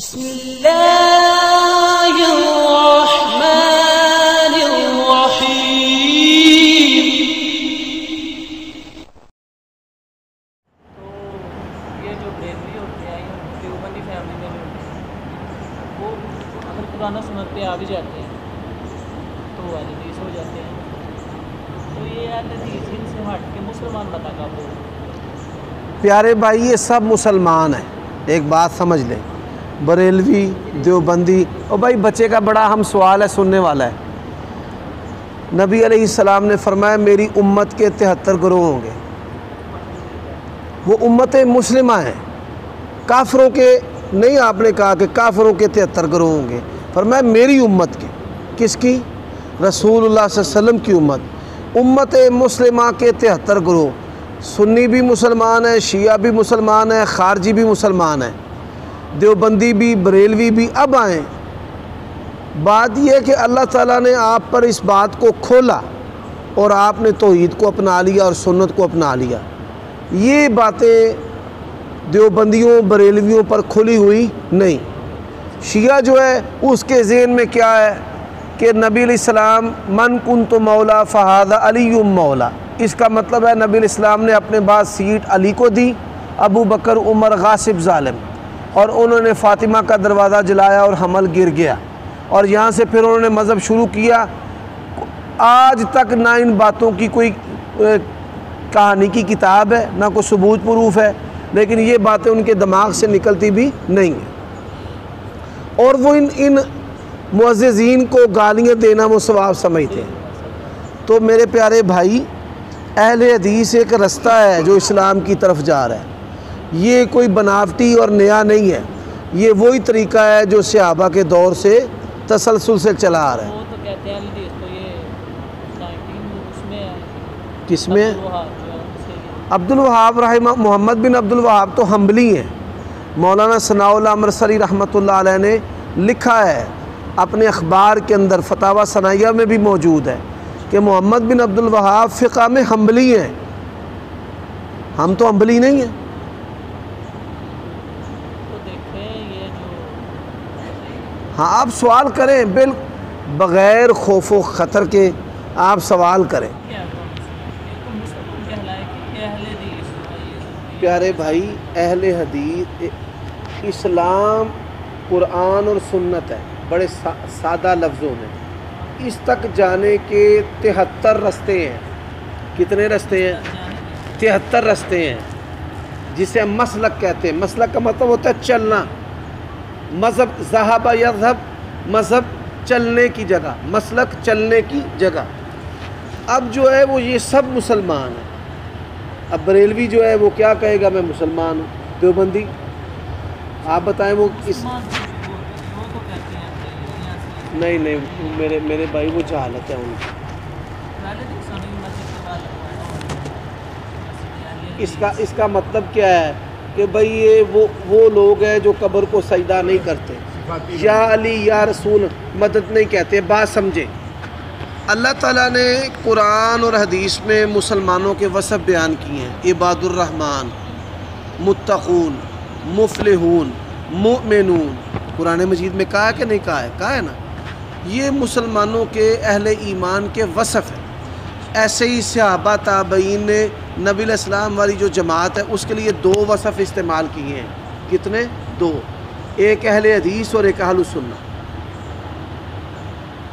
بسم اللہ الرحمن الرحیم۔ تو یہ جو بریلوی ہوتے ہیں یا دیوبندی فیملی میں جو ہوتے ہیں وہ اگر قرآن و سنت پہ آ بھی جاتے ہیں تو اہل حدیث ہو جاتے ہیں۔ تو یہ اہل حدیث ان سے ہٹ کے مسلمان بتا کر وہ پیارے بھائی یہ سب مسلمان ہیں، ایک بات سمجھ لیں، بریلوی دیوبندی۔ اور بھائی بچے کا بڑا اہم سوال ہے، سننے والا ہے۔ نبی علیہ السلام نے فرمایا میری امت کے 73 گروہ ہوں گے، وہ امت مسلمہ ہیں، کافروں کے نہیں۔ آپ نے کہا کہ کافروں کے 73 گروہ ہوں گے، فرمایا میری امت کے۔ کس کی؟ رسول اللہ صلی اللہ علیہ وسلم کی امت مسلمہ کے 73 گروہ۔ سنی بھی مسلمان ہیں، شیعہ بھی مسلمان ہیں، خارجی بھی مسلمان ہیں، دیوبندی بھی، بریلوی بھی۔ اب آئیں، بات یہ ہے کہ اللہ تعالیٰ نے آپ پر اس بات کو کھولا اور آپ نے توحید کو اپنا لیا اور سنت کو اپنا لیا۔ یہ باتیں دیوبندیوں بریلویوں پر کھلی ہوئی نہیں۔ شیعہ جو ہے اس کے ذہن میں کیا ہے کہ نبی علیہ السلام من کنت مولا فہذا علی مولا، اس کا مطلب ہے نبی علیہ السلام نے اپنے بعد سیٹ علی کو دی، ابو بکر عمر غاصب ظالم، اور انہوں نے فاطمہ کا دروازہ جلایا اور حمل گر گیا، اور یہاں سے پھر انہوں نے مذہب شروع کیا۔ آج تک نہ ان باتوں کی کوئی کہانی کی کتاب ہے، نہ کوئی ثبوت پروف ہے، لیکن یہ باتیں ان کے دماغ سے نکلتی بھی نہیں ہیں، اور وہ ان معززین کو گالیاں دینا وہ ثواب سمجھتے ہیں۔ تو میرے پیارے بھائی، اہل حدیث ایک رستہ ہے جو اسلام کی طرف جا رہا ہے، یہ کوئی بناوٹی اور نیا نہیں ہے، یہ وہی طریقہ ہے جو صحابہ کے دور سے تسلسل سے چلا آ رہا ہے۔ وہ تو کہتے ہیں اہل حدیث تو یہ 19 اس میں ہے، کس میں؟ عبد الوہاب جو ہے اس سے محمد بن عبد الوہاب تو حنبلی ہیں۔ مولانا ثناء اللہ امرسری رحمۃ اللہ علیہ نے لکھا ہے اپنے اخبار کے اندر، فتاوی ثنائیہ میں بھی موجود ہے کہ محمد بن عبد الوہاب فقہ میں حنبلی ہیں، ہم تو حنبلی نہیں ہیں۔ تو دیکھیں یہ جو ہاں آپ سوال کریں، بغیر خوف و خطر کے آپ سوال کریں۔ کیا مسلمان کہلائے کہ اہل حدیث پیارے بھائی، اہل حدیث اسلام قرآن اور سنت ہے، بڑے سادہ لفظوں میں۔ اس تک جانے کے 73 رستے ہیں۔ کتنے رستے ہیں؟ 73 رستے ہیں، جسے ہم مسلک کہتے ہیں۔ مسلک کا مطلب ہوتا ہے چلنا، مذہب ذہب یذہب، مذہب چلنے کی جگہ، مسلک چلنے کی جگہ۔ اب جو ہے وہ یہ سب مسلمان ہیں۔ اب بریلوی جو ہے وہ کیا کہے گا میں مسلمان ہوں، دیوبندی آپ بتائیں وہ اس وہ تو کہتے ہیں نہیں میرے بھائی وہ جہالت ہے ان کی۔ اس کا مطلب کیا ہے کہ بھئی یہ وہ لوگ ہیں جو قبر کو سجدہ نہیں کرتے، یا علی یا رسول مدد نہیں کہتے۔ بات سمجھے، اللہ تعالیٰ نے قرآن اور حدیث میں مسلمانوں کے وصف بیان کیے ہیں، عباد الرحمن، متقون، مفلحون، مؤمنون۔ قرآن مجید میں کہا ہے کہ نہیں کہا ہے؟ کہا ہے نا۔ یہ مسلمانوں کے اہل ایمان کے وصف ہیں۔ ایسے ہی صحابہ تابعین نے نبی علیہ السلام والی جو جماعت ہے اس کے لیے 2 وصف استعمال کیے ہیں۔ کتنے؟ 2، ایک اہل حدیث اور ایک اہل سنت۔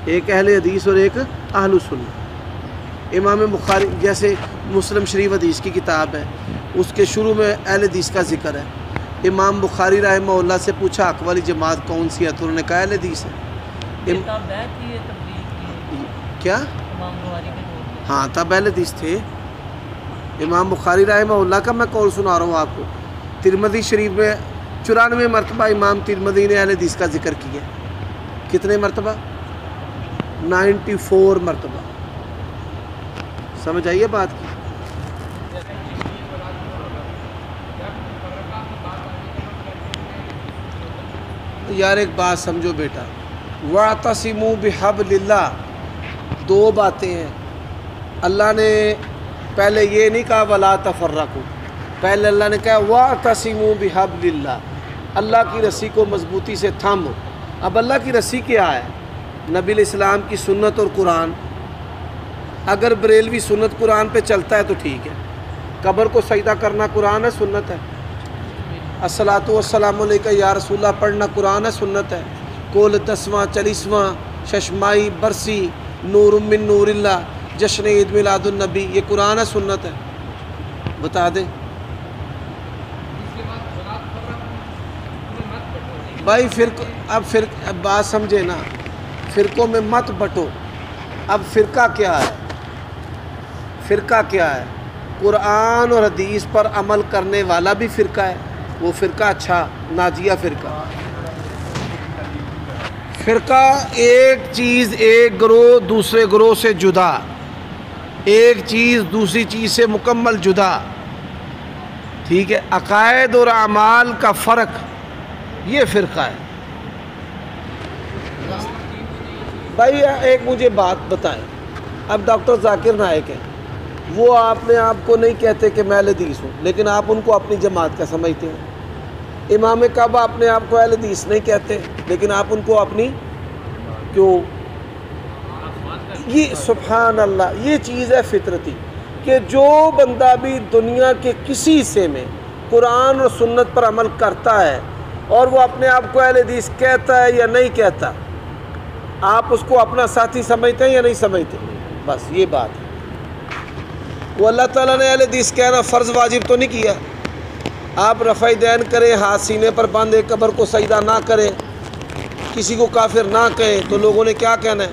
ایک اہل حدیث اور ایک اہل سنت۔ امام بخاری جیسے مسلم شریف حدیث کی کتاب ہے، اس کے شروع میں اہل حدیث کا ذکر ہے۔ امام بخاری رحمہ اللہ سے پوچھا حق والی جماعت کون سی ہے، تو انہوں نے کہا اہل حدیث ہے۔ کیا؟ ہاں تب اہل حدیث تھے۔ امام بخاری رحمہ اللہ کا میں قول سنا رہا ہوں آپ کو۔ ترمذی شریف میں 94 مرتبہ امام ترمذی نے اہل حدیث کا ذکر کیا۔ کتنے مرتبہ؟ 94 مرتبہ۔ سمجھ آئیے بات کی؟ یار ایک بات سمجھو بیٹا، وَاعْتَصِمُوا بِحَبْلِ اللَّهِ، 2 باتیں ہیں۔ اللہ نے پہلے یہ نہیں کہا وَلَا تَفَرَّقُوا، پہلے اللہ نے کہا وَاعْتَصِمُوا بِحَبْلِ اللَّهِ، اللہ کی رسی کو مضبوطی سے تھام. اب اللہ کی رسی کیا ہے؟ نبی علیہ السلام کی سنت اور قرآن. اگر بریلوی سنت قرآن پہ چلتا ہے تو ٹھیک ہے. قبر کو سجدہ کرنا قرآن ہے سنت ہے. الصلاۃ والسلام علیکہ یا رسول اللہ پڑھنا قرآن ہے سنت ہے. کول 10واں 40واں ششمائی برسی نور من نور اللہ جشن عید میلاد النبی یہ قرآن ہے سنت ہے. بتا دیں بھائی. اب بات سمجھے نا, فرقوں میں مت بٹو. اب فرقہ کیا ہے؟ فرقہ کیا ہے؟ قرآن اور حدیث پر عمل کرنے والا بھی فرقہ ہے. وہ فرقہ اچھا ناجیہ فرقہ. فرقہ ایک چیز ایک گروہ دوسرے گروہ سے جدا, ایک چیز دوسری چیز سے مکمل جدا. ٹھیک ہے, عقائد اور اعمال کا فرق یہ فرقہ ہے. بھائی ایک مجھے بات بتائیں. اب ڈاکٹر ذاکر نائک ہیں, وہ آپ نے آپ کو نہیں کہتے کہ میں اہل حدیث ہوں, لیکن آپ ان کو اپنی جماعت کا سمجھتے ہیں. امام کعبہ اپنے آپ کو اہل حدیث نہیں کہتے, لیکن آپ ان کو اپنی کیوں؟ یہ سبحان اللہ, یہ چیز ہے فطرتی کہ جو بندہ بھی دنیا کے کسی حصے میں قرآن اور سنت پر عمل کرتا ہے اور وہ اپنے آپ کو اہل حدیث کہتا ہے یا نہیں کہتا, آپ اس کو اپنا ساتھی سمجھتے ہیں یا نہیں سمجھتے؟ بس یہ بات ہے. وہ اللہ تعالیٰ نے اہل حدیث کہنا فرض واجب تو نہیں کیا. آپ رفع دین کریں, ہاتھ سینے پر باندھے, قبر کو سجدہ نہ کریں, کسی کو کافر نہ کہیں, تو لوگوں نے کیا کہنا ہے؟